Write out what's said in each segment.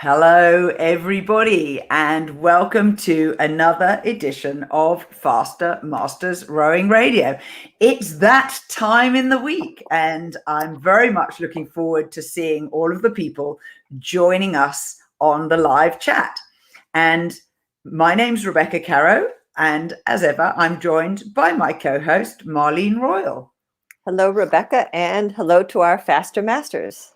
Hello, everybody, and welcome to another edition of Faster Masters Rowing Radio. It's that time in the week, and I'm very much looking forward to seeing all of the people joining us on the live chat. And my name's Rebecca Caroe, and as ever, I'm joined by my co-host, Marlene Royle. Hello, Rebecca, and hello to our Faster Masters.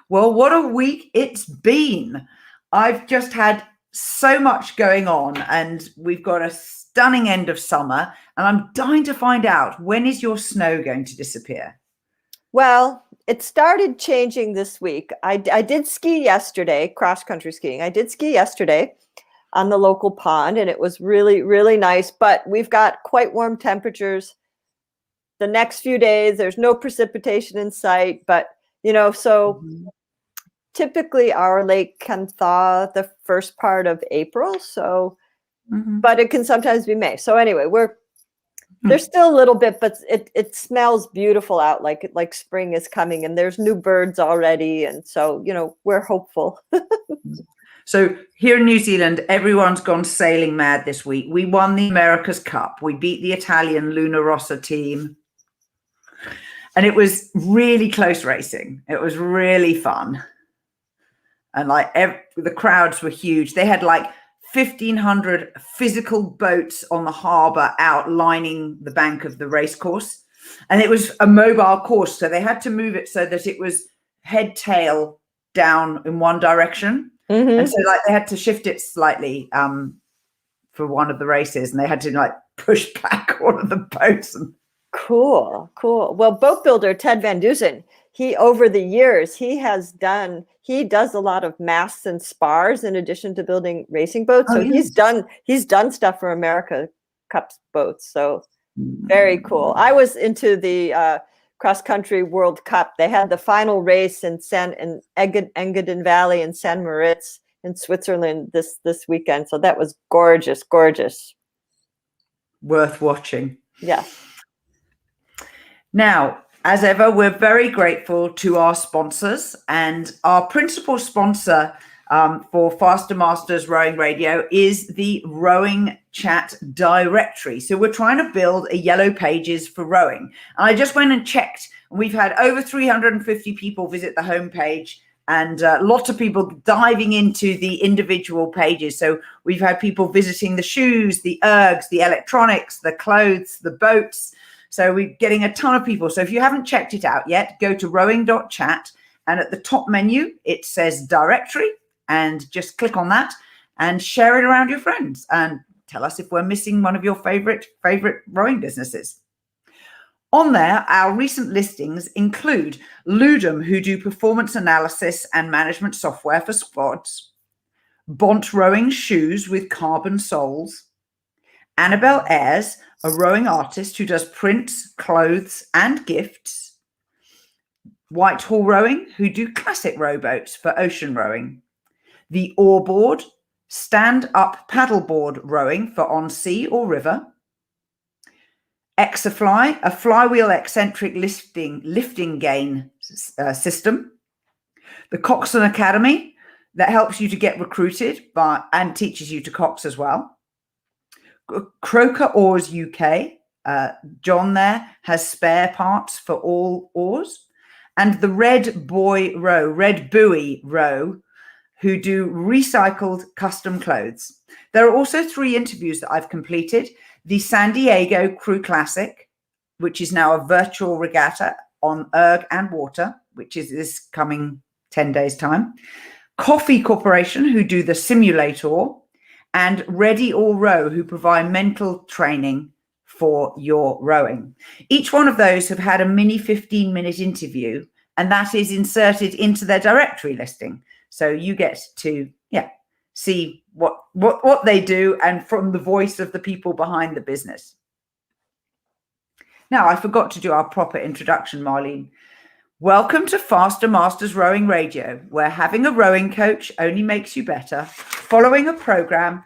Well, what a week it's been. I've just had so much going on, and we've got a stunning end of summer, and I'm dying to find out, when is your snow going to disappear? Well, it started changing this week. I did ski yesterday, cross-country skiing. I did ski yesterday on the local pond, and it was really, really nice, but we've got quite warm temperatures. The next few days, there's no precipitation in sight, but, so typically our lake can thaw the first part of April, but it can sometimes be May. So anyway, there's still a little bit, but it smells beautiful out, like spring is coming, and there's new birds already, and so we're hopeful. So here in New Zealand, everyone's gone sailing mad this week. We won the America's Cup. We beat the Italian Luna Rossa team. And it was really close racing. It was really fun. And the crowds were huge. They had 1,500 physical boats on the harbour out lining the bank of the race course. And it was a mobile course. So they had to move it so that it was head tail down in one direction. And so they had to shift it slightly for one of the races. And they had to push back all of the boats. Cool. Well, boat builder Ted Van Dusen, over the years, he does a lot of masts and spars in addition to building racing boats. So he's done stuff for America Cup boats. So very cool. I was into the cross country World Cup. They had the final race in Engadin Valley in San Moritz in Switzerland this weekend. So that was gorgeous. Worth watching. Yeah. Now, as ever, we're very grateful to our sponsors, and our principal sponsor for Faster Masters Rowing Radio is the Rowing Chat Directory. So we're trying to build a yellow pages for rowing. And I just went and checked, and we've had over 350 people visit the homepage, and lots of people diving into the individual pages. So we've had people visiting the shoes, the ergs, the electronics, the clothes, the boats. So we're getting a ton of people. So if you haven't checked it out yet, go to rowing.chat, and at the top menu, it says directory, and just click on that and share it around your friends and tell us if we're missing one of your favorite rowing businesses. On there, our recent listings include Ludum, who do performance analysis and management software for squads, Bont rowing shoes with carbon soles, Annabel Eyres, a rowing artist who does prints, clothes, and gifts, Whitehall Rowing, who do classic rowboats for ocean rowing, the Oar Board, stand-up paddleboard rowing for on sea or river, Exerfly, a flywheel eccentric lifting gain system, the Coxswain Academy, that helps you to get recruited and teaches you to cox as well, Croker Oars UK, John there has spare parts for all oars, and the RedBuoy Row, who do recycled custom clothes. There are also 3 interviews that I've completed. The San Diego Crew Classic, which is now a virtual regatta on erg and water, which is coming 10 days time. Coffey Corporation, who do the SimulatOar, and Ready or Row, who provide mental training for your rowing. Each one of those have had a mini 15-minute interview, and that is inserted into their directory listing. So you get to see what they do, and from the voice of the people behind the business. Now, I forgot to do our proper introduction, Marlene. Welcome to Faster Masters Rowing Radio, where having a rowing coach only makes you better. Following a program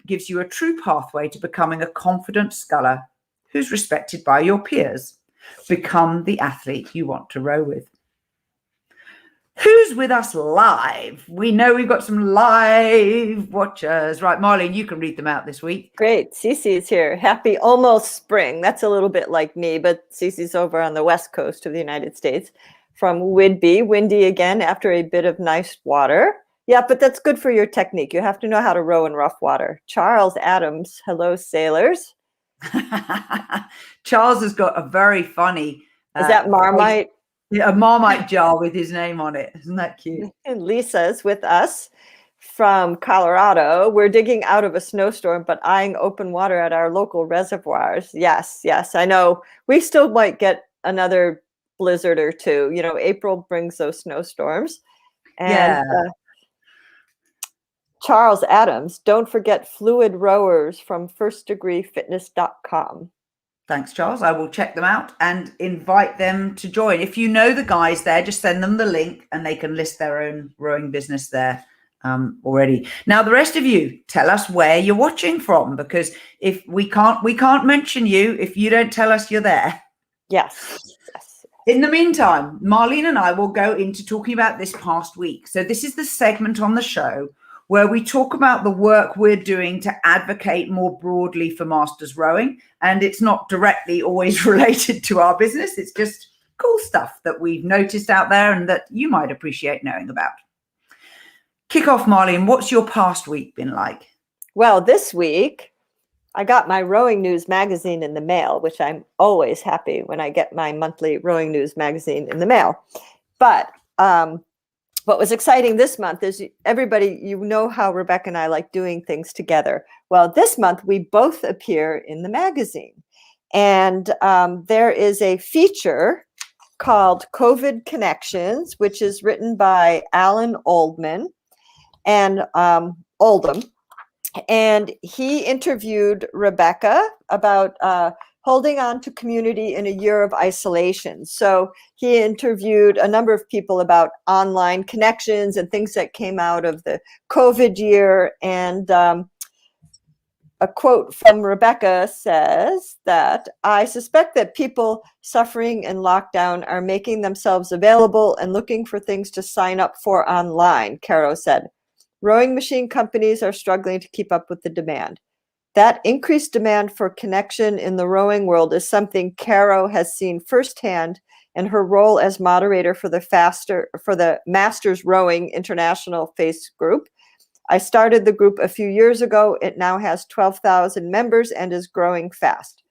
gives you a true pathway to becoming a confident sculler who's respected by your peers. Become the athlete you want to row with. Who's with us live? We know we've got some live watchers. Right, Marlene, you can read them out this week. Great. Cece's here. Happy almost spring. That's a little bit like me, but Cece's over on the west coast of the United States. From Whidbey, windy again after a bit of nice water. Yeah, but that's good for your technique. You have to know how to row in rough water. Charles Adams, hello, sailors. Charles has got a very funny... Is that Marmite? A Marmite jar with his name on it. Isn't that cute? And Lisa's with us from Colorado. We're digging out of a snowstorm, but eyeing open water at our local reservoirs. Yes, yes, I know. We still might get another blizzard or two. You know, April brings those snowstorms. And Charles Adams, don't forget Fluid Rowers from firstdegreefitness.com. Thanks, Charles. I will check them out and invite them to join. If you know the guys there, just send them the link and they can list their own rowing business there already. Now, the rest of you, tell us where you're watching from, because if we can't mention you if you don't tell us you're there. Yes. In the meantime, Marlene and I will go into talking about this past week. So this is the segment on the show where we talk about the work we're doing to advocate more broadly for masters rowing. And it's not directly always related to our business. It's just cool stuff that we've noticed out there and that you might appreciate knowing about. Kick off, Marlene. What's your past week been like? Well, this week, I got my Rowing News magazine in the mail, which I'm always happy when I get my monthly Rowing News magazine in the mail. But what was exciting this month is everybody, you know how Rebecca and I like doing things together. Well, this month we both appear in the magazine. And there is a feature called COVID Connections, which is written by Alan Oldham. And he interviewed Rebecca about holding on to community in a year of isolation. So he interviewed a number of people about online connections and things that came out of the COVID year. And a quote from Rebecca says that, I suspect that people suffering in lockdown are making themselves available and looking for things to sign up for online, Caroe said. Rowing machine companies are struggling to keep up with the demand. That increased demand for connection in the rowing world is something Caroe has seen firsthand in her role as moderator for the Masters Rowing International Face group. I started the group a few years ago. It now has 12,000 members and is growing fast.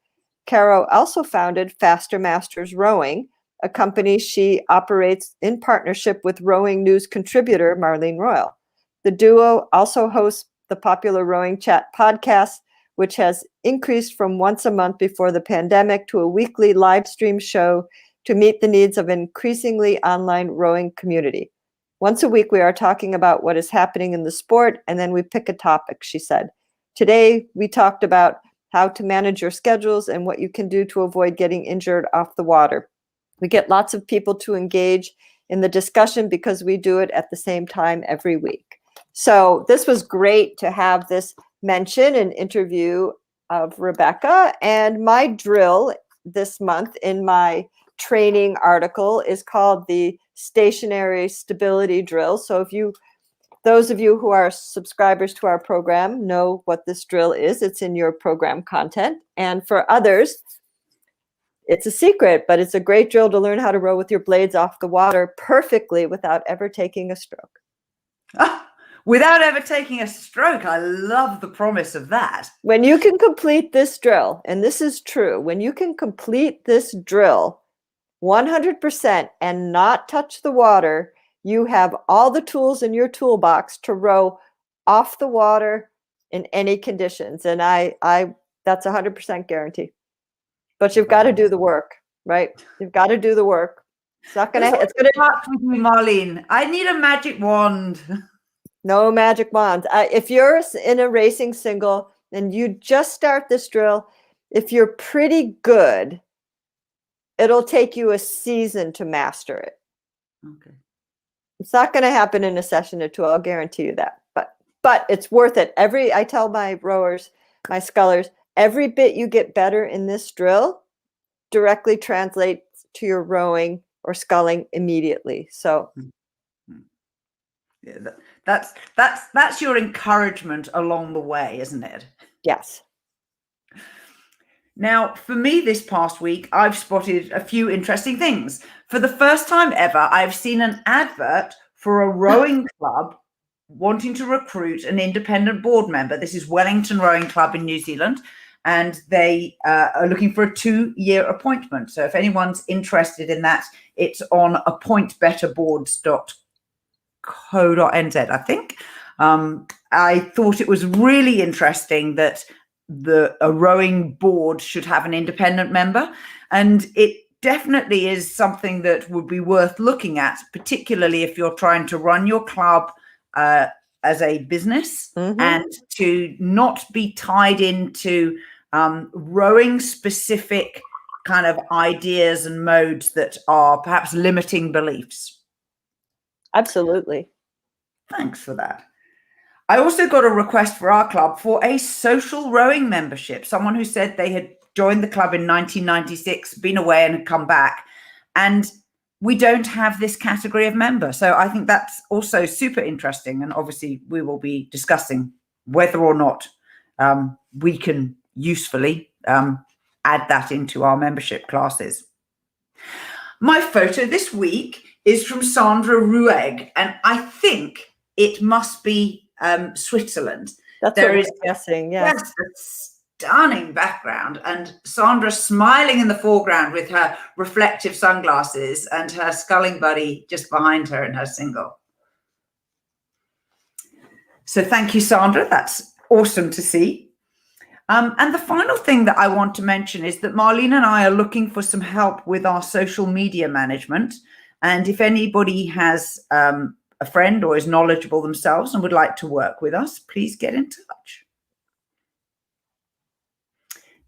Caroe also founded Faster Masters Rowing, a company she operates in partnership with Rowing News contributor Marlene Royle. The duo also hosts the popular Rowing Chat podcast, which has increased from once a month before the pandemic to a weekly live stream show to meet the needs of an increasingly online rowing community. Once a week, we are talking about what is happening in the sport, and then we pick a topic, she said. Today, we talked about how to manage your schedules and what you can do to avoid getting injured off the water. We get lots of people to engage in the discussion because we do it at the same time every week. So this was great to have this mention and interview of Rebecca. And my drill this month in my training article is called the Stationery Stability Drill. So those of you who are subscribers to our program know what this drill is. It's in your program content. And for others, it's a secret, but it's a great drill to learn how to row with your blades off the water perfectly without ever taking a stroke. Without ever taking a stroke. I love the promise of that. When you can complete this drill, and this is true, when you can complete this drill 100% and not touch the water, you have all the tools in your toolbox to row off the water in any conditions. And I that's 100% guarantee. But you've got to do the work, right? You've got to do the work. It's not going to, it's going to start with me, Marlene. I need a magic wand. No magic wands. If you're in a racing single and you just start this drill, if you're pretty good, it'll take you a season to master it. Okay. It's not going to happen in a session or two. I'll guarantee you that. But it's worth it. I tell my rowers, my scullers, every bit you get better in this drill directly translates to your rowing or sculling immediately. So Yeah, that's your encouragement along the way, isn't it? Yes. Now, for me this past week, I've spotted a few interesting things. For the first time ever, I've seen an advert for a rowing club wanting to recruit an independent board member. This is Wellington Rowing Club in New Zealand, and they are looking for a 2-year appointment. So if anyone's interested in that, it's on appointbetterboards.co.nz, I think. I thought it was really interesting that a rowing board should have an independent member, and it definitely is something that would be worth looking at, particularly if you're trying to run your club as a business and to not be tied into rowing specific kind of ideas and modes that are perhaps limiting beliefs. Absolutely. Thanks for that. I also got a request for our club for a social rowing membership. Someone who said they had joined the club in 1996, been away and had come back. And we don't have this category of member. So I think that's also super interesting. And obviously we will be discussing whether or not we can usefully add that into our membership classes. My photo this week is from Sandra Rueg, and I think it must be Switzerland. That's what we're guessing. Yes. Yes, a stunning background, and Sandra smiling in the foreground with her reflective sunglasses and her sculling buddy just behind her in her single. So thank you, Sandra. That's awesome to see. And the final thing that I want to mention is that Marlene and I are looking for some help with our social media management. And if anybody has a friend or is knowledgeable themselves and would like to work with us, please get in touch.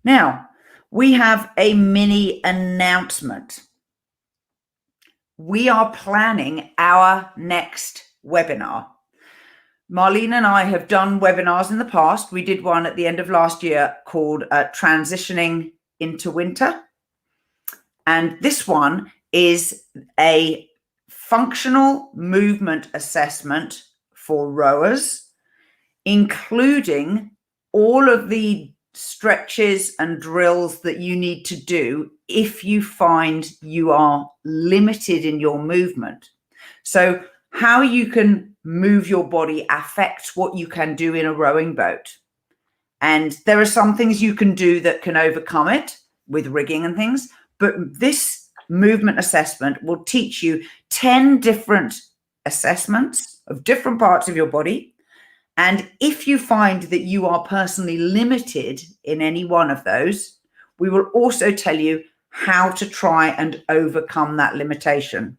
Now, we have a mini announcement. We are planning our next webinar. Marlene and I have done webinars in the past. We did one at the end of last year called Transitioning into Winter. And this one is a functional movement assessment for rowers, including all of the stretches and drills that you need to do if you find you are limited in your movement. So how you can move your body affects what you can do in a rowing boat. And there are some things you can do that can overcome it with rigging and things, but this movement assessment will teach you 10 different assessments of different parts of your body. And if you find that you are personally limited in any one of those, we will also tell you how to try and overcome that limitation.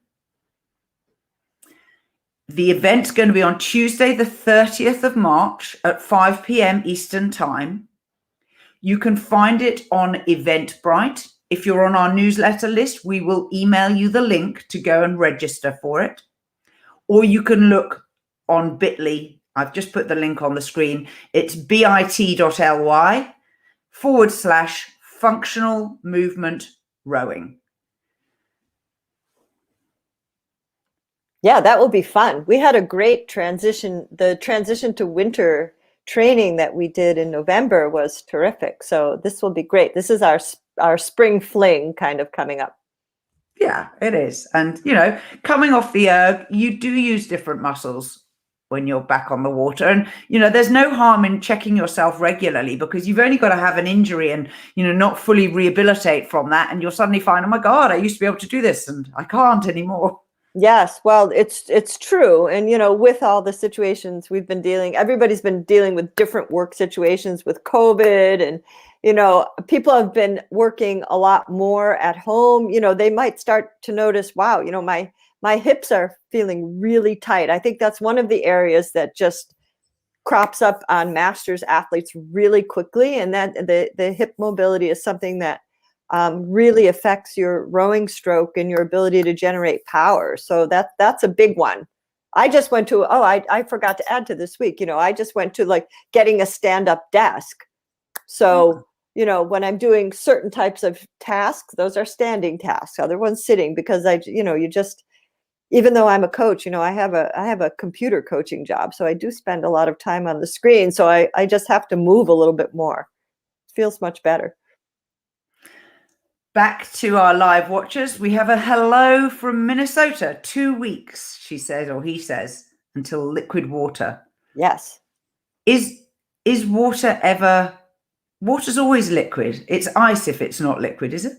The event's going to be on Tuesday, the 30th of March at 5 p.m. Eastern Time. You can find it on Eventbrite. If you're on our newsletter list, we will email you the link to go and register for it. Or you can look on Bitly. I've just put the link on the screen. It's bit.ly/functional movement rowing. Yeah, that will be fun. We had a great transition. The transition to winter training that we did in November was terrific. So this will be great. This is our spring fling kind of coming up. Yeah, it is. And, you know, coming off the erg, you do use different muscles when you're back on the water. And, you know, there's no harm in checking yourself regularly, because you've only got to have an injury and, you know, not fully rehabilitate from that. And you'll suddenly find, oh my God, I used to be able to do this and I can't anymore. Yes, well, it's true. And, you know, with all the situations everybody's been dealing with different work situations with COVID, and, you know, people have been working a lot more at home. You know, they might start to notice, wow, you know, my hips are feeling really tight. I think that's one of the areas that just crops up on masters athletes really quickly. And that the hip mobility is something that really affects your rowing stroke and your ability to generate power. So that's a big one. I just went to, I forgot to add to this week, you know, I just went to like getting a stand-up desk. So, you know, when I'm doing certain types of tasks, those are standing tasks, other ones sitting, because you even though I'm a coach, I have a computer coaching job. So I do spend a lot of time on the screen. So I just have to move a little bit more. It feels much better. Back to our live watchers. We have a hello from Minnesota. 2 weeks, she says, or he says, until liquid water. Yes. Is water ever... Water's always liquid. It's ice if it's not liquid, is it?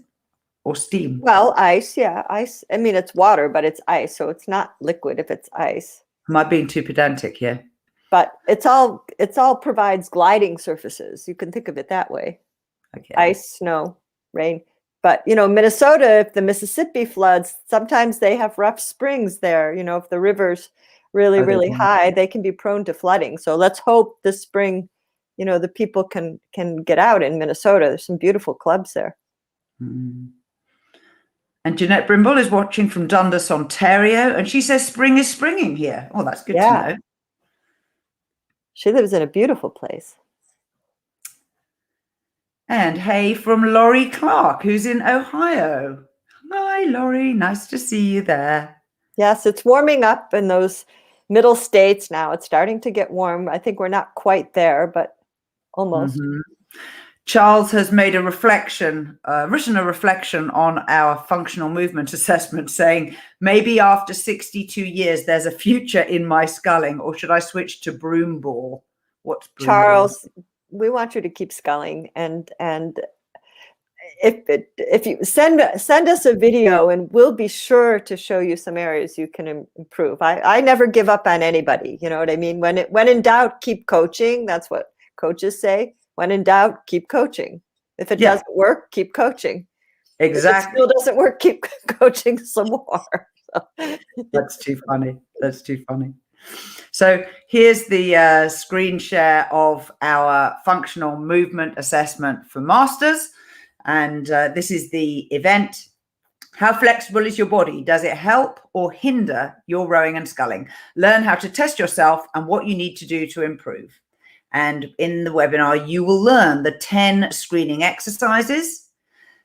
Or steam? Well, ice, yeah. Ice. I mean, it's water, but it's ice. So it's not liquid if it's ice. Am I being too pedantic here? But it's all provides gliding surfaces. You can think of it that way. Okay. Ice, snow, rain. But, Minnesota, if the Mississippi floods, sometimes they have rough springs there. If the river's really, really high, they can be prone to flooding. So let's hope this spring, the people can get out in Minnesota. There's some beautiful clubs there. Mm. And Jeanette Brimble is watching from Dundas, Ontario, and she says spring is springing here. Oh, that's good to know. She lives in a beautiful place. And hey from Laurie Clark, who's in Ohio. Hi, Laurie. Nice to see you there. Yes, it's warming up in those middle states now. It's starting to get warm. I think we're not quite there, but almost. Mm-hmm. Charles has made a reflection, written a reflection on our functional movement assessment, saying, maybe after 62 years, there's a future in my sculling, or should I switch to broom ball? What's broom Charles, ball? We want you to keep sculling, and if you send us a video, and we'll be sure to show you some areas you can improve. I never give up on anybody. You know what I mean? When in doubt, keep coaching. That's what coaches say. When in doubt, keep coaching. If it doesn't work, keep coaching. Exactly. If it still doesn't work, keep coaching some more. That's too funny. That's too funny. So here's the screen share of our functional movement assessment for masters. And this is the event. How flexible is your body? Does it help or hinder your rowing and sculling? Learn how to test yourself and what you need to do to improve. And in the webinar, you will learn the 10 screening exercises,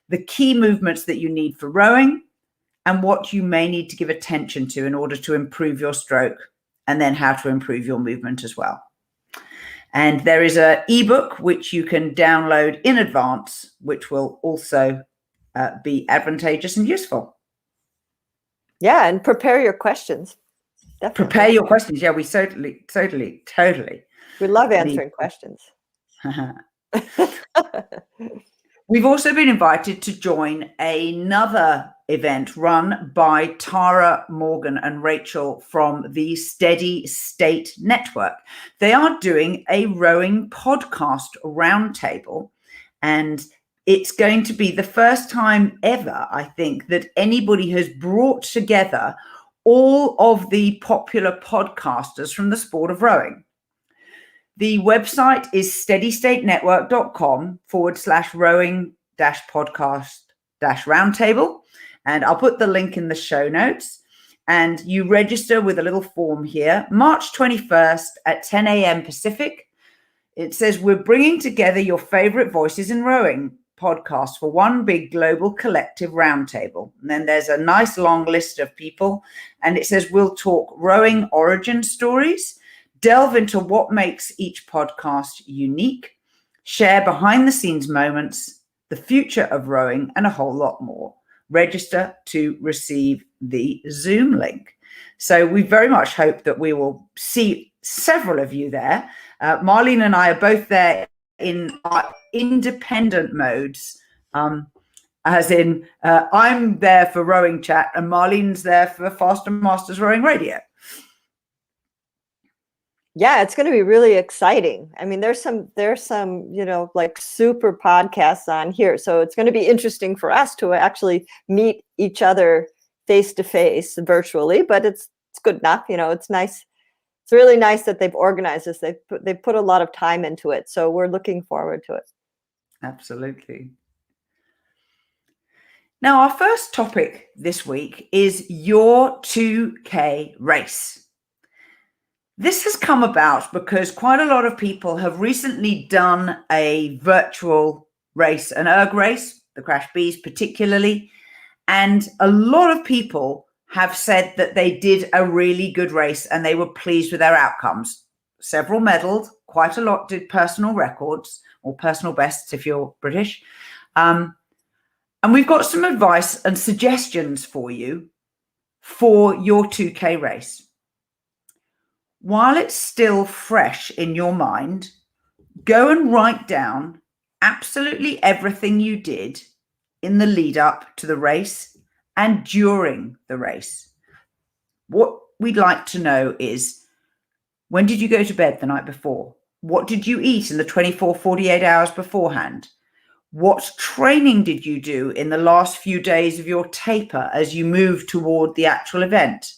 the key movements that you need for rowing, and what you may need to give attention to in order to improve your stroke, and then how to improve your movement as well. And there is an ebook which you can download in advance, which will also be advantageous and useful. Yeah, and prepare your questions. Definitely. Prepare your questions. Yeah, we totally. We love answering questions. We've also been invited to join another event run by Tara Morgan and Rachel from the Steady State Network. They are doing a rowing podcast roundtable, and it's going to be the first time ever, I think, that anybody has brought together all of the popular podcasters from the sport of rowing. The website is steadystatenetwork.com/rowing-podcast-roundtable. And I'll put the link in the show notes. And you register with a little form here, March 21st at 10 a.m. Pacific. It says, we're bringing together your favorite voices in rowing podcast for one big global collective roundtable. And then there's a nice long list of people. And it says, we'll talk rowing origin stories, delve into what makes each podcast unique, share behind the scenes moments, the future of rowing, and a whole lot more. Register to receive the Zoom link. So we very much hope that we will see several of you there. Marlene and I are both there in our independent modes, as in I'm there for Rowing Chat and Marlene's there for Faster Masters Rowing Radio. Yeah, it's going to be really exciting. I mean, there's some, like super podcasts on here. So it's going to be interesting for us to actually meet each other face to face virtually, but it's good enough. It's nice. It's really nice that they've organized this. They've put a lot of time into it. So we're looking forward to it. Absolutely. Now, our first topic this week is your 2K race. This has come about because quite a lot of people have recently done a virtual race, an erg race, the Crash Bees particularly, and a lot of people have said that they did a really good race and they were pleased with their outcomes. Several medaled, quite a lot did personal records or personal bests if you're British. And we've got some advice and suggestions for you for your 2K race. While it's still fresh in your mind, go and write down absolutely everything you did in the lead up to the race and during the race. What we'd like to know is, when did you go to bed the night before? What did you eat in the 24, 48 hours beforehand? What training did you do in the last few days of your taper as you moved toward the actual event?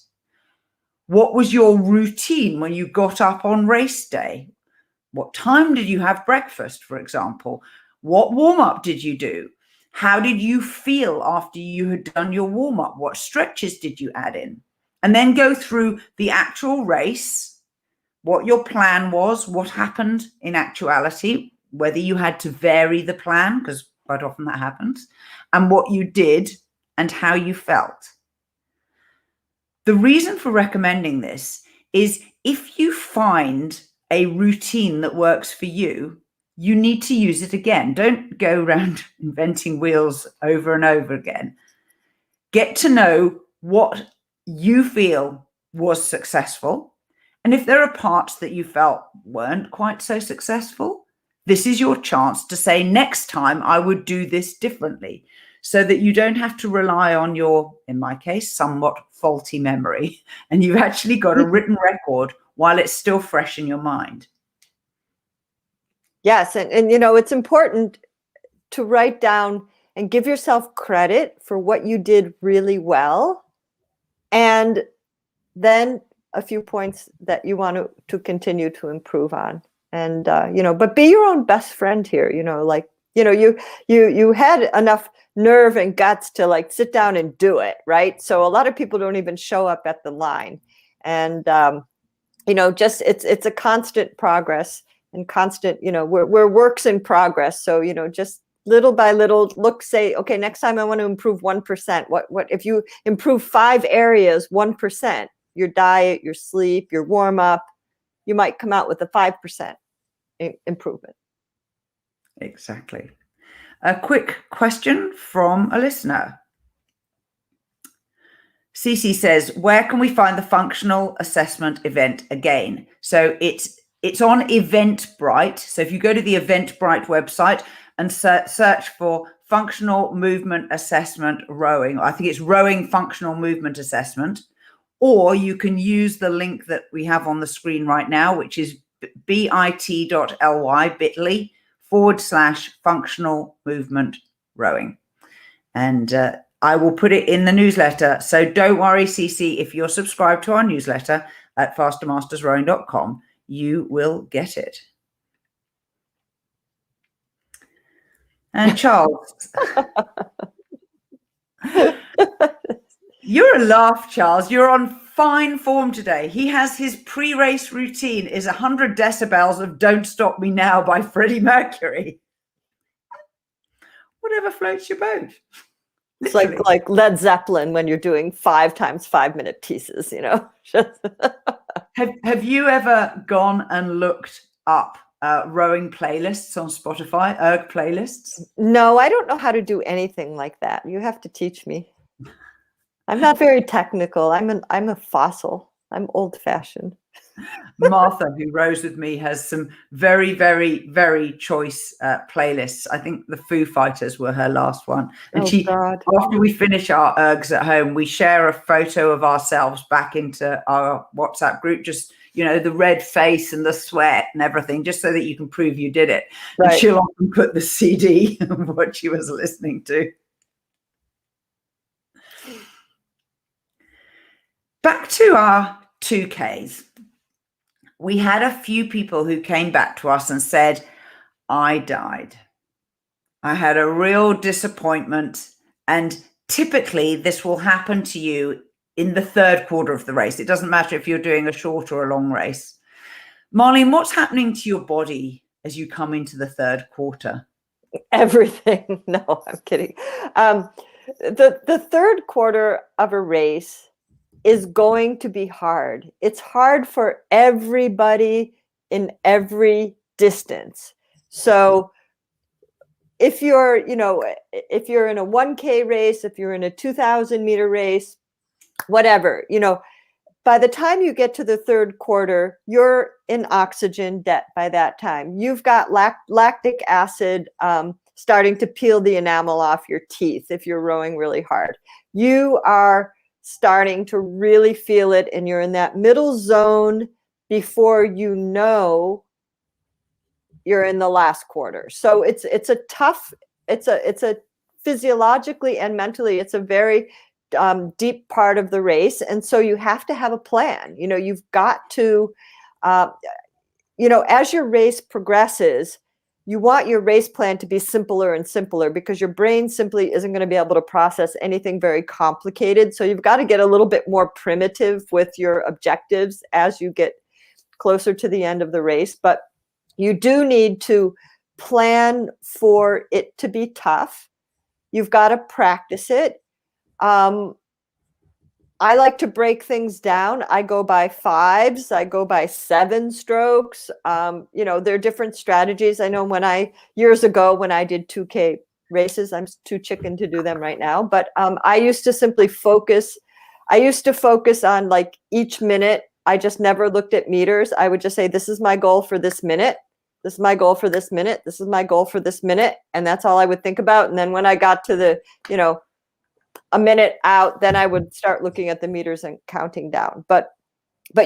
What was your routine when you got up on race day? What time did you have breakfast, for example? What warm-up did you do? How did you feel after you had done your warm-up? What stretches did you add in? And then go through the actual race, what your plan was, what happened in actuality, whether you had to vary the plan, because quite often that happens, and what you did and how you felt. The reason for recommending this is if you find a routine that works for you, you need to use it again. Don't go around inventing wheels over and over again. Get to know what you feel was successful. And if there are parts that you felt weren't quite so successful, this is your chance to say, next time I would do this differently, so that you don't have to rely on your, in my case, somewhat faulty memory, and you've actually got a written record while it's still fresh in your mind. Yes, and you know, it's important to write down and give yourself credit for what you did really well, and then a few points that you want to continue to improve on. And you know, but be your own best friend here. You know, like, you know, you had enough nerve and guts to like sit down and do it, right? So a lot of people don't even show up at the line, and you know, just it's a constant progress and constant, you know, we're works in progress. So, you know, just little by little, say, okay, next time I want to improve 1%. What if you improve 5 areas, 1%, your diet, your sleep, your warm up, you might come out with a 5% improvement. Exactly. A quick question from a listener. Cece says, where can we find the functional assessment event again? So it's on Eventbrite. So if you go to the Eventbrite website and search for functional movement assessment rowing, I think it's rowing functional movement assessment, or you can use the link that we have on the screen right now, which is bit.ly/functional movement rowing. And I will put it in the newsletter. So don't worry, Cece, if you're subscribed to our newsletter at fastermastersrowing.com, you will get it. And Charles, you're a laugh, Charles. You're on fine form today. He has his pre-race routine is 100 decibels of Don't Stop Me Now by Freddie Mercury. Whatever floats your boat. It's like Led Zeppelin when you're doing 5 times 5 minute pieces, you know. Have you ever gone and looked up rowing playlists on Spotify, erg playlists? No, I don't know how to do anything like that. You have to teach me. I'm not very technical. I'm a fossil. I'm old fashioned. Martha, who rows with me, has some very, very, very choice playlists. I think the Foo Fighters were her last one. And God. After we finish our ergs at home, we share a photo of ourselves back into our WhatsApp group, just, you know, the red face and the sweat and everything, just so that you can prove you did it. Right. And she'll often put the CD of what she was listening to. Back to our 2Ks. We had a few people who came back to us and said, I died. I had a real disappointment. And typically this will happen to you in the third quarter of the race. It doesn't matter if you're doing a short or a long race. Marlene, what's happening to your body as you come into the third quarter? Everything. No, I'm kidding. The third quarter of a race is going to be hard. It's hard for everybody in every distance. So if you're, if you're in a 1K race, if you're in a 2,000 meter race, whatever, by the time you get to the third quarter, you're in oxygen debt by that time. You've got lactic acid starting to peel the enamel off your teeth if you're rowing really hard. You are starting to really feel it, and you're in that middle zone before you know you're in the last quarter. So it's a tough, it's a physiologically and mentally, it's a very deep part of the race. And so you have to have a plan. You've got to, as your race progresses, you want your race plan to be simpler and simpler, because your brain simply isn't going to be able to process anything very complicated. So you've got to get a little bit more primitive with your objectives as you get closer to the end of the race. But you do need to plan for it to be tough. You've got to practice it. I like to break things down. I go by 5s. I go by 7 strokes. There are different strategies. I know years ago when I did 2K races, I'm too chicken to do them right now, but I used to simply focus. I used to focus on like each minute. I just never looked at meters. I would just say, this is my goal for this minute. This is my goal for this minute. This is my goal for this minute. And that's all I would think about. And then when I got to the, a minute out, then I would start looking at the meters and counting down. But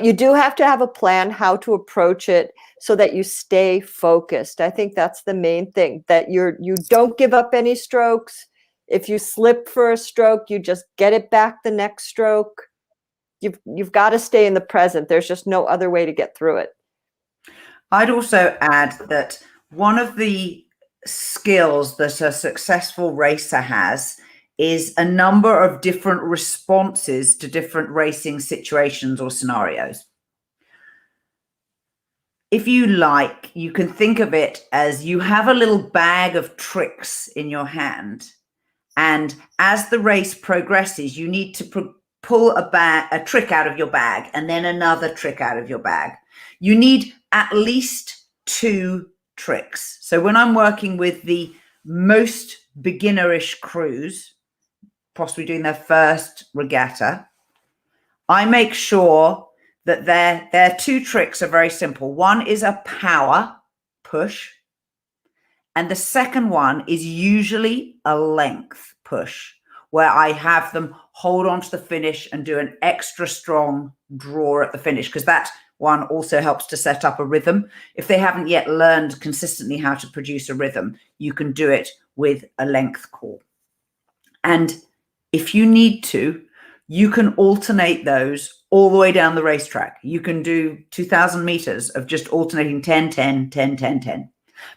you do have to have a plan how to approach it so that you stay focused. I think that's the main thing, that you don't give up any strokes. If you slip for a stroke, you just get it back the next stroke. You've got to stay in the present. There's just no other way to get through it. I'd also add that one of the skills that a successful racer has is a number of different responses to different racing situations or scenarios. If you like, you can think of it as you have a little bag of tricks in your hand. And as the race progresses, you need to pull a trick out of your bag and then another trick out of your bag. You need at least 2 tricks. So when I'm working with the most beginnerish crews, possibly doing their first regatta, I make sure that their 2 tricks are very simple. One is a power push, and the second one is usually a length push, where I have them hold on to the finish and do an extra strong draw at the finish, because that one also helps to set up a rhythm. If they haven't yet learned consistently how to produce a rhythm, you can do it with a length call. And if you need to, you can alternate those all the way down the racetrack. You can do 2,000 meters of just alternating 10, 10, 10, 10, 10.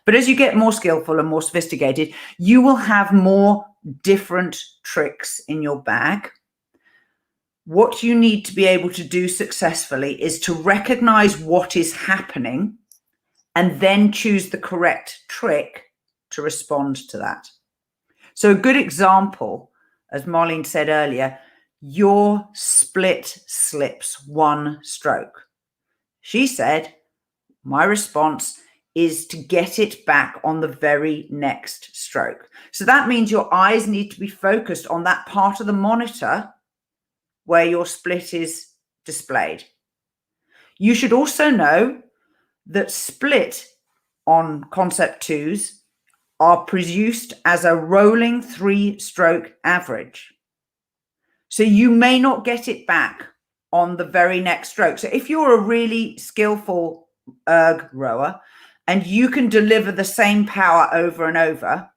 But as you get more skillful and more sophisticated, you will have more different tricks in your bag. What you need to be able to do successfully is to recognize what is happening and then choose the correct trick to respond to that. So a good example, as Marlene said earlier, your split slips 1 stroke. She said, my response is to get it back on the very next stroke. So that means your eyes need to be focused on that part of the monitor where your split is displayed. You should also know that split on concept 2s are produced as a rolling 3-stroke average. So you may not get it back on the very next stroke. So if you're a really skillful erg rower and you can deliver the same power over and over,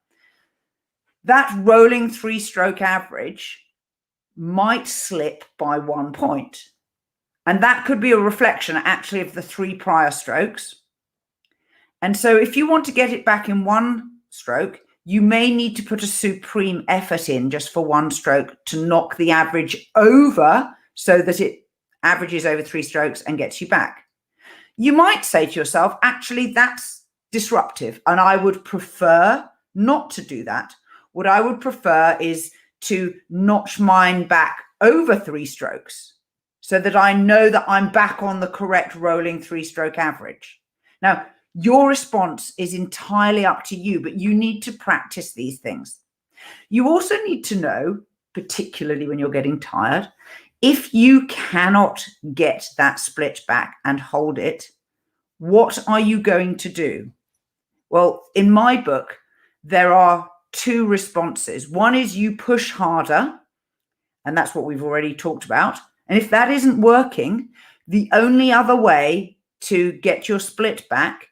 that rolling 3-stroke average might slip by 1 point. And that could be a reflection actually of the 3 prior strokes. And so if you want to get it back in 1 stroke, you may need to put a supreme effort in just for 1 stroke to knock the average over so that it averages over 3 strokes and gets you back. You might say to yourself, actually, that's disruptive, and I would prefer not to do that. What I would prefer is to notch mine back over 3 strokes so that I know that I'm back on the correct rolling 3-stroke average. Now, your response is entirely up to you, but you need to practice these things. You also need to know, particularly when you're getting tired, if you cannot get that split back and hold it, what are you going to do? Well, in my book, there are 2 responses. One is you push harder, and that's what we've already talked about. And if that isn't working, the only other way to get your split back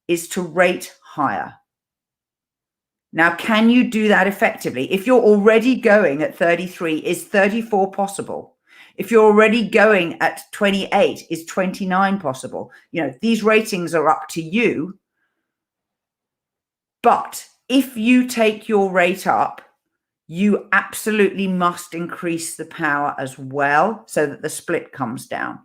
is to rate higher. Now, can you do that effectively? If you're already going at 33, is 34 possible? If you're already going at 28, is 29 possible? You know, these ratings are up to you. But if you take your rate up, you absolutely must increase the power as well so that the split comes down.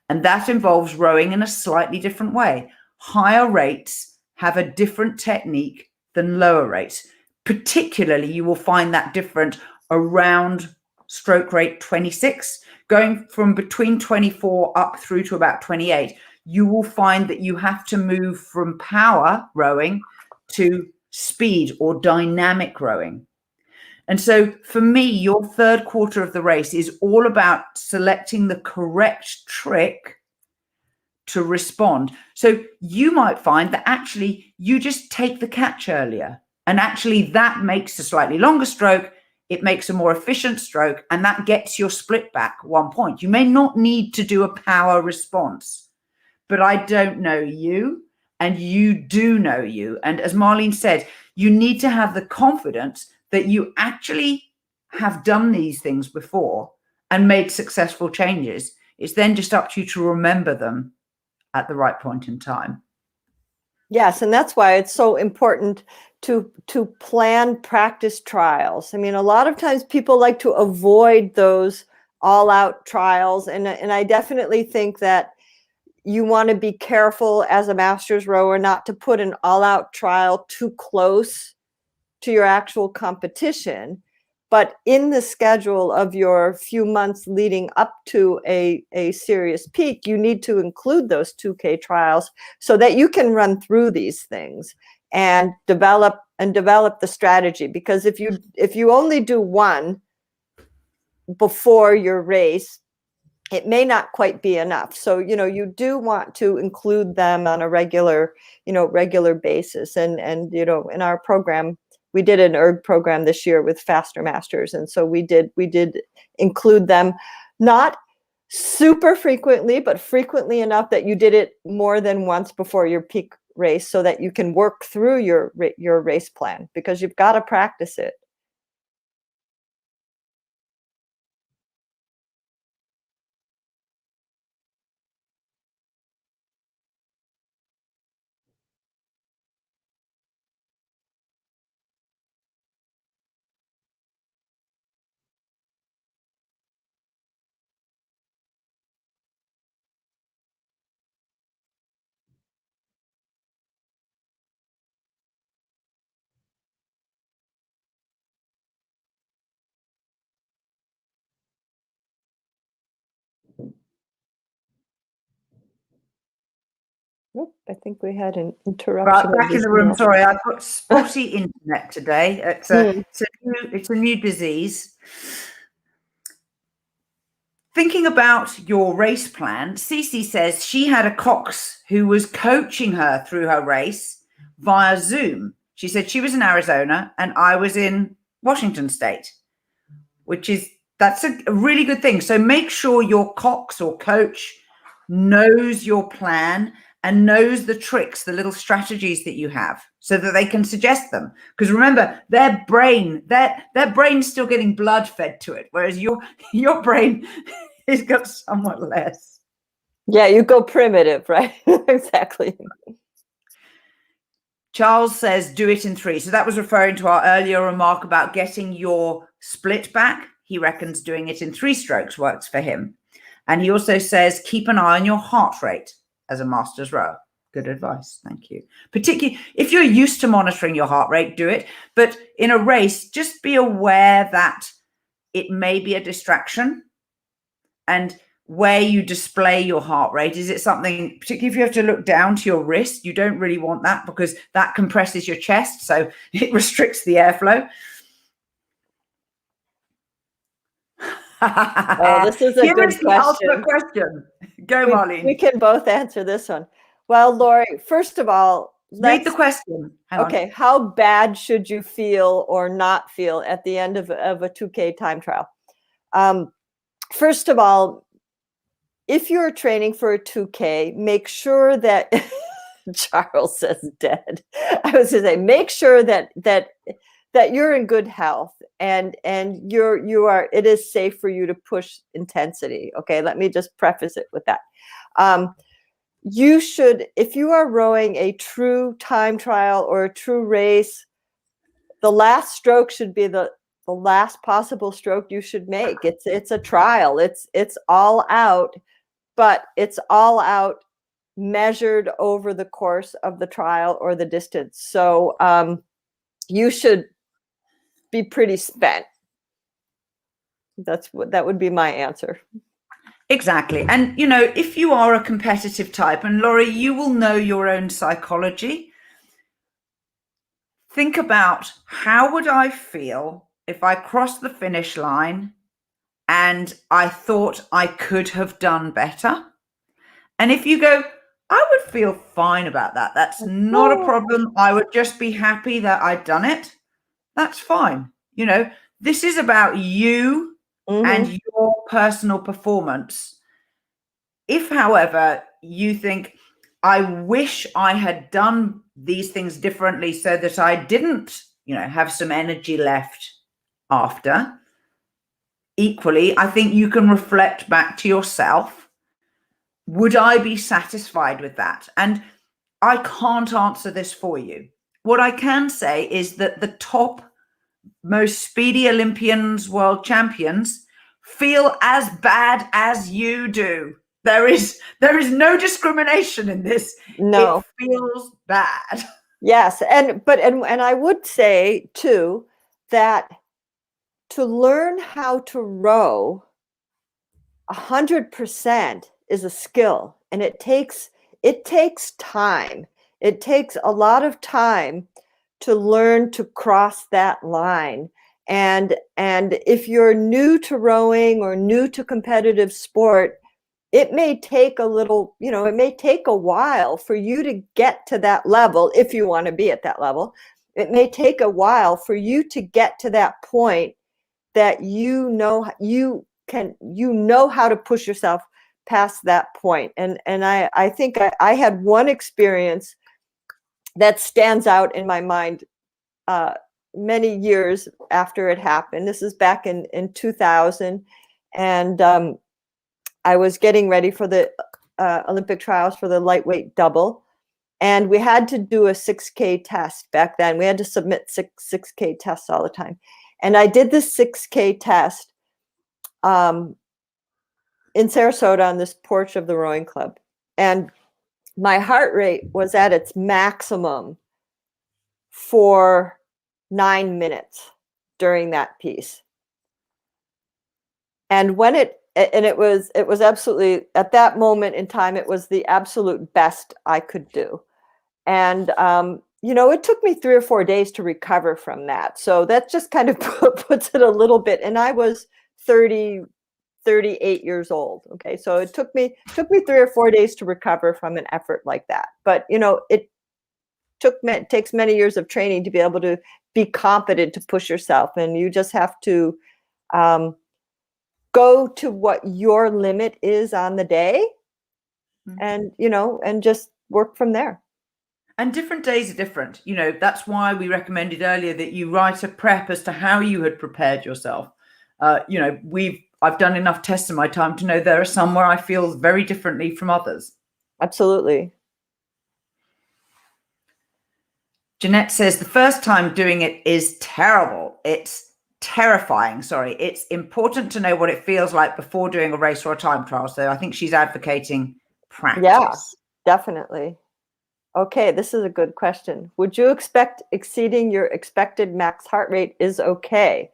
And that involves rowing in a slightly different way. Higher rates have a different technique than lower rates. Particularly, you will find that different around stroke rate 26, going from between 24 up through to about 28. You will find that you have to move from power rowing to speed or dynamic rowing. And so for me, your 3rd quarter of the race is all about selecting the correct trick to respond. So you might find that actually you just take the catch earlier, and actually that makes a slightly longer stroke. It makes a more efficient stroke, and that gets your split back 1 point. You may not need to do a power response, but I don't know you, and you do know you. And as Marlene said, you need to have the confidence that you actually have done these things before and made successful changes. It's then just up to you to remember them at the right point in time. Yes, and that's why it's so important to plan practice trials. I mean, a lot of times people like to avoid those all-out trials, and I definitely think that you want to be careful as a master's rower not to put an all-out trial too close to your actual competition. But in the schedule of your few months leading up to a serious peak, you need to include those 2K trials so that you can run through these things and develop the strategy. Because if you only do one before your race, it may not quite be enough. So, you do want to include them on a regular basis. And in our program, we did an ERG program this year with Faster Masters. And so we did include them, not super frequently, but frequently enough that you did it more than once before your peak race so that you can work through your race plan, because you've got to practice it. Nope, I think we had an interruption. Right, back in the room. Sorry, I've got spotty internet today. It's a new disease. Thinking about your race plan, Cece says she had a Cox who was coaching her through her race via Zoom. She said she was in Arizona and I was in Washington State, that's a really good thing. So make sure your Cox or coach knows your plan and knows the tricks, the little strategies that you have, so that they can suggest them. Because remember, their brain's still getting blood fed to it, whereas your brain has got somewhat less. Yeah, you go primitive, right? Exactly. Charles says, do it in 3. So that was referring to our earlier remark about getting your split back. He reckons doing it in 3 strokes works for him. And he also says, keep an eye on your heart rate as a master's rower. Good advice. Thank you. Particularly if you're used to monitoring your heart rate, do it. But in a race, just be aware that it may be a distraction. And where you display your heart rate? Is it something, particularly if you have to look down to your wrist, you don't really want that because that compresses your chest, so it restricts the airflow. Oh, this is a Here good is the ultimate question. question. Go, Marlene. We can both answer this one. Well, Lori, first of all, Read the question. Hang okay, on. how bad should you feel or not feel at the end of a 2K time trial? First of all, if you're training for a 2K, make sure that Charles says dead. I was going to say, make sure that you're in good health and it is safe for you to push intensity. Okay, let me just preface it with that. You should, if you are rowing a true time trial or a true race, the last stroke should be the last possible stroke you should make. It's a trial. It's all out, but it's all out measured over the course of the trial or the distance. So you should be pretty spent. That would be my answer. Exactly. And, you know, if you are a competitive type, and Laurie, you will know your own psychology. Think about, how would I feel if I crossed the finish line and I thought I could have done better? And if you go, I would feel fine about that. That's not a problem. I would just be happy that I'd done it. That's fine. You know, this is about you and your personal performance. If, however, you think, I wish I had done these things differently so that I didn't, you know, have some energy left after, equally, I think you can reflect back to yourself. Would I be satisfied with that? And I can't answer this for you. What I can say is that the top most speedy Olympians, world champions, feel as bad as you do. There is no discrimination in this. No. It feels bad. Yes, and I would say too that to learn how to row 100% is a skill, and it takes time. It takes a lot of time to learn to cross that line. And if you're new to rowing or new to competitive sport, it may take a little, you know, it may take a while for you to get to that level. If you want to be at that level, it may take a while for you to get to that point that you know how to push yourself past that point. And I think I had one experience that stands out in my mind many years after it happened. This is back in 2000, and I was getting ready for the Olympic trials for the lightweight double, and we had to do a 6K test back then. We had to submit 6K tests all the time, and I did the 6K test in Sarasota on this porch of the rowing club, and my heart rate was at its maximum for 9 minutes during that piece, and when it was absolutely, at that moment in time, it was the absolute best I could do. And, you know, it took me 3 or 4 days to recover from that. So that just kind of puts it a little bit. And I was 38 years old. Okay. So it took me 3 or 4 days to recover from an effort like that. But, you know, it takes many years of training to be able to be competent to push yourself. And you just have to, go to what your limit is on the day, and, you know, and just work from there. And different days are different. You know, that's why we recommended earlier that you write a prep as to how you had prepared yourself. You know, I've done enough tests in my time to know there are some where I feel very differently from others. Absolutely. Jeanette says the first time doing it is terrible. It's terrifying. Sorry. It's important to know what it feels like before doing a race or a time trial. So I think she's advocating practice. Yeah, definitely. Okay, this is a good question. Would you expect exceeding your expected max heart rate is okay?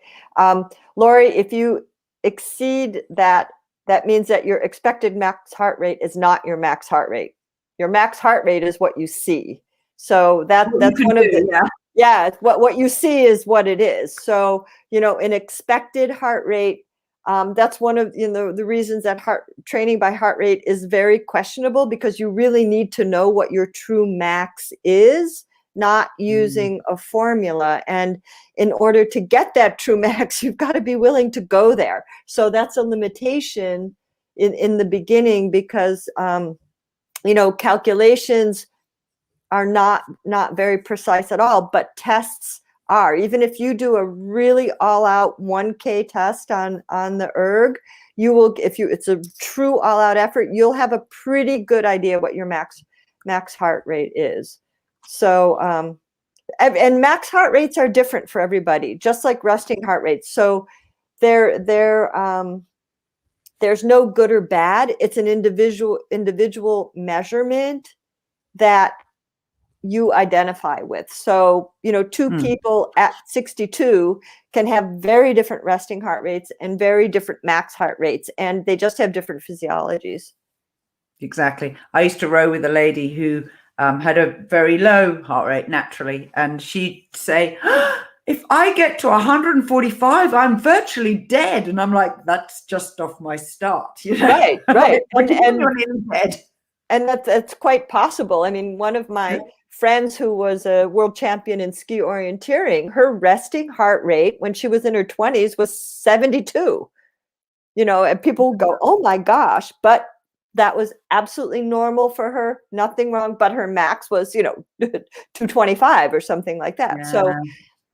Lori, if you exceed that that means that your expected max heart rate is not your max heart rate. Your max heart rate is what you see. So that's one of the, yeah, what you see is what it is. So, you know, an expected heart rate, that's one of, you know, the reasons that training by heart rate is very questionable, because you really need to know what your true max is, not using a formula. And in order to get that true max, you've got to be willing to go there. So that's a limitation in the beginning, because, you know, calculations are not very precise at all, but tests are. Even if you do a really all-out 1K test on the erg, you will, it's a true all-out effort, you'll have a pretty good idea what your max heart rate is. So and max heart rates are different for everybody, just like resting heart rates. So there's no good or bad. It's an individual measurement that you identify with. So, you know, two people at 62 can have very different resting heart rates and very different max heart rates, and they just have different physiologies. Exactly. I used to row with a lady who had a very low heart rate naturally, and she'd say, if I get to 145, I'm virtually dead. And I'm like, that's just off my start, you know? Right. And that's quite possible. I mean, one of my friends who was a world champion in ski orienteering, her resting heart rate when she was in her 20s was 72. You know, and people go, oh my gosh, but that was absolutely normal for her, nothing wrong, but her max was, you know, 225 or something like that. Yeah. So,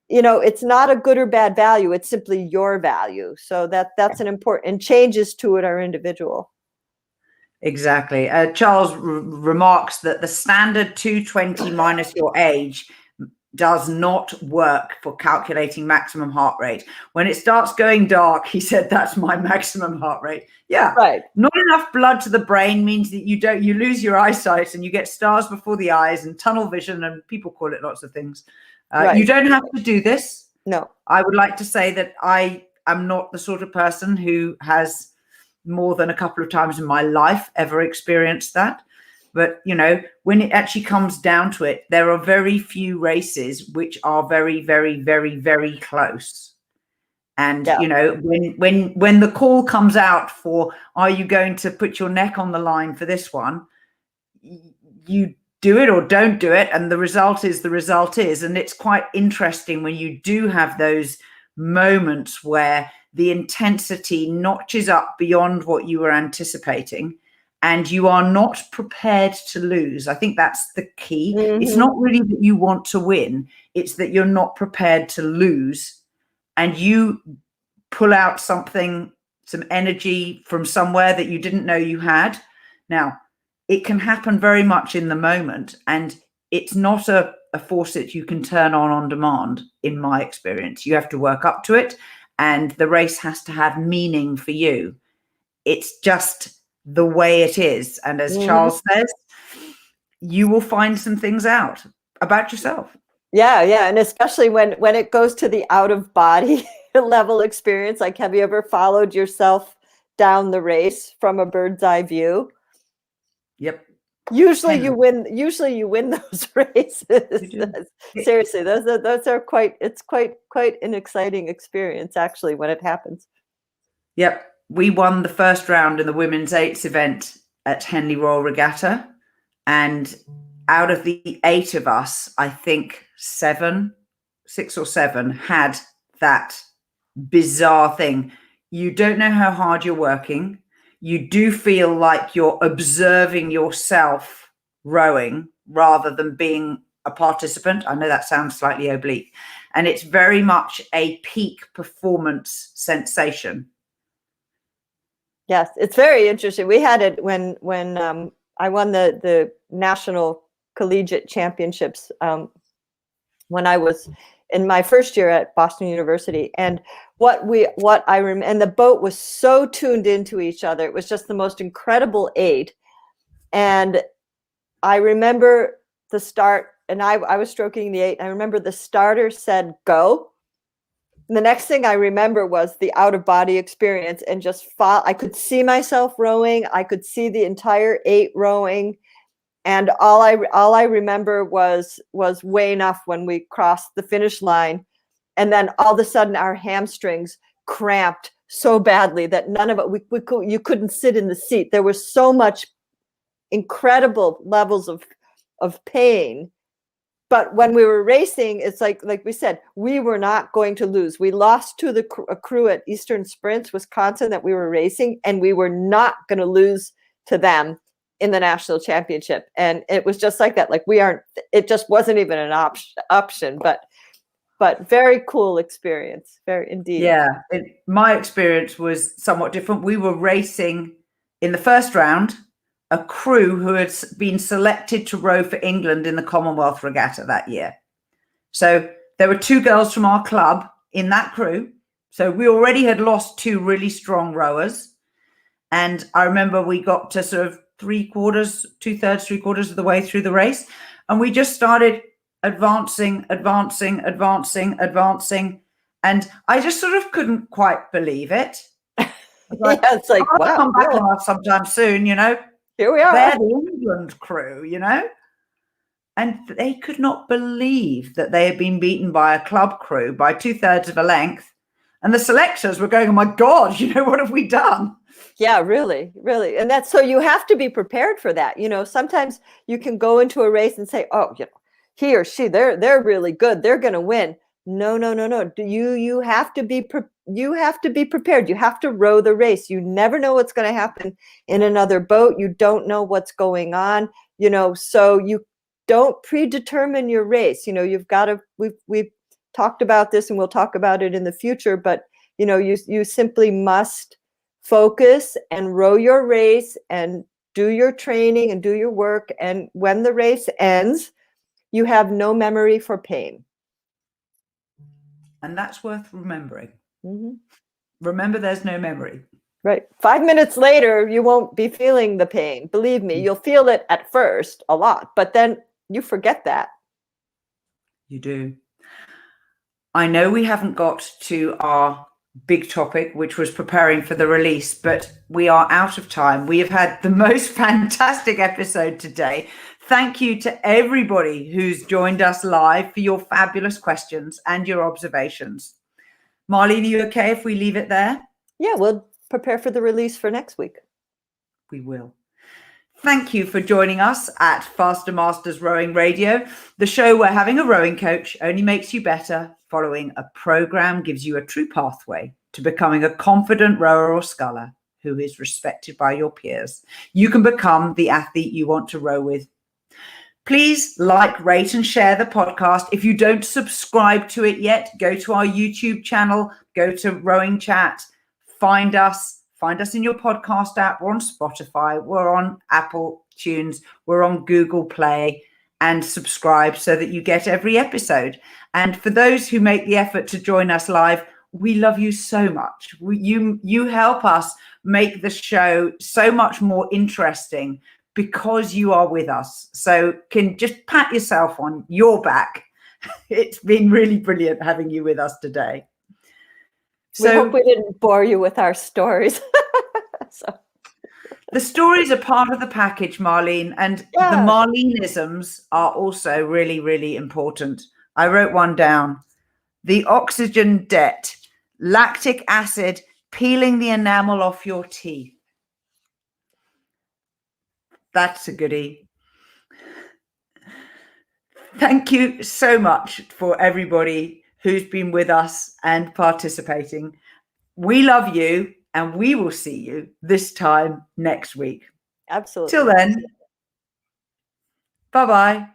you know, it's not a good or bad value, it's simply your value. So that's an important, and changes to it are individual. Exactly. Charles remarks that the standard 220 minus your age does not work for calculating maximum heart rate. When it starts going dark, he said, that's my maximum heart rate. Yeah. Right. Not enough blood to the brain means that you lose your eyesight and you get stars before the eyes and tunnel vision, and people call it lots of things. Right. You don't have to do this. No. I would like to say that I am not the sort of person who has more than a couple of times in my life ever experienced that. But, you know, when it actually comes down to it, there are very few races which are very, very, very, very close. And, you know, when the call comes out for, are you going to put your neck on the line for this one? You do it or don't do it. And the result is the result is. And it's quite interesting when you do have those moments where the intensity notches up beyond what you were anticipating, and you are not prepared to lose. I think that's the key. It's not really that you want to win. It's that you're not prepared to lose, and you pull out something, some energy from somewhere that you didn't know you had. Now, it can happen very much in the moment, and it's not a force that you can turn on demand, in my experience. You have to work up to it, and the race has to have meaning for you. It's just the way it is. And as Charles says, you will find some things out about yourself. Yeah. And especially when it goes to the out of body level experience, like, have you ever followed yourself down the race from a bird's eye view? Yep. Usually you win those races. Seriously, those are quite an exciting experience, actually, when it happens. Yep. We won the first round in the women's 8s event at Henley Royal Regatta. And out of the 8 of us, I think 6 or 7 had that bizarre thing. You don't know how hard you're working. You do feel like you're observing yourself rowing rather than being a participant. I know that sounds slightly oblique. And it's very much a peak performance sensation. Yes, it's very interesting. We had it when I won the national collegiate championships when I was in my first year at Boston University. And what I remember, and the boat was so tuned into each other. It was just the most incredible 8. And I remember the start, and I was stroking the 8. And I remember the starter said, go. the next thing I remember was the out of body experience, and just I could see myself rowing. I could see the entire 8 rowing. And all I remember was way enough when we crossed the finish line. And then all of a sudden our hamstrings cramped so badly that none of it, you couldn't sit in the seat. There was so much incredible levels of pain. But when we were racing, it's like we said, we were not going to lose. We lost to a crew at Eastern Sprints, Wisconsin, that we were racing, and we were not going to lose to them in the national championship. And it was just like that. Like it just wasn't even an option, but very cool experience. Very indeed. Yeah. My experience was somewhat different. We were racing in the first round a crew who had been selected to row for England in the Commonwealth Regatta that year. So there were 2 girls from our club in that crew. So we already had lost 2 really strong rowers. And I remember we got to sort of 2/3 of the way through the race. And we just started advancing. And I just sort of couldn't quite believe it. Like, yeah, it's like, wow, come back on us sometime soon, Here we are. They're the England crew, And they could not believe that they had been beaten by a club crew by 2/3 of a length. And the selectors were going, oh my God, what have we done? Yeah, really, really. And that's, so you have to be prepared for that. Sometimes you can go into a race and say, oh, he or she, they're really good. They're going to win. No. You have to be prepared. You have to row the race. You never know what's going to happen in another boat. You don't know what's going on, so you don't predetermine your race. You've got to, we've talked about this, and we'll talk about it in the future, but you simply must focus and row your race and do your training and do your work. And when the race ends, you have no memory for pain. And that's worth remembering. Mm-hmm. Remember, there's no memory. Right. 5 minutes later, you won't be feeling the pain. Believe me, you'll feel it at first a lot, but then you forget that. You do. I know we haven't got to our big topic, which was preparing for the release, but we are out of time. We have had the most fantastic episode today. Thank you to everybody who's joined us live for your fabulous questions and your observations. Marlene, are you okay if we leave it there? Yeah, we'll prepare for the release for next week. We will. Thank you for joining us at Faster Masters Rowing Radio, the show where having a rowing coach only makes you better. Following a program gives you a true pathway to becoming a confident rower or sculler who is respected by your peers. You can become the athlete you want to row with. Please like, rate, and share the podcast. If you don't subscribe to it yet, go to our YouTube channel, go to Rowing Chat, find us in your podcast app. We're on Spotify, we're on Apple Tunes, we're on Google Play, and subscribe so that you get every episode. And for those who make the effort to join us live, we love you so much. You help us make the show so much more interesting because you are with us. So can just pat yourself on your back. It's been really brilliant having you with us today. We hope we didn't bore you with our stories. The stories are part of the package, Marlene, and the Marleneisms are also really, really important. I wrote one down. The oxygen debt, lactic acid, peeling the enamel off your teeth. That's a goodie. Thank you so much for everybody who's been with us and participating. We love you, and we will see you this time next week. Absolutely. Till then, bye-bye.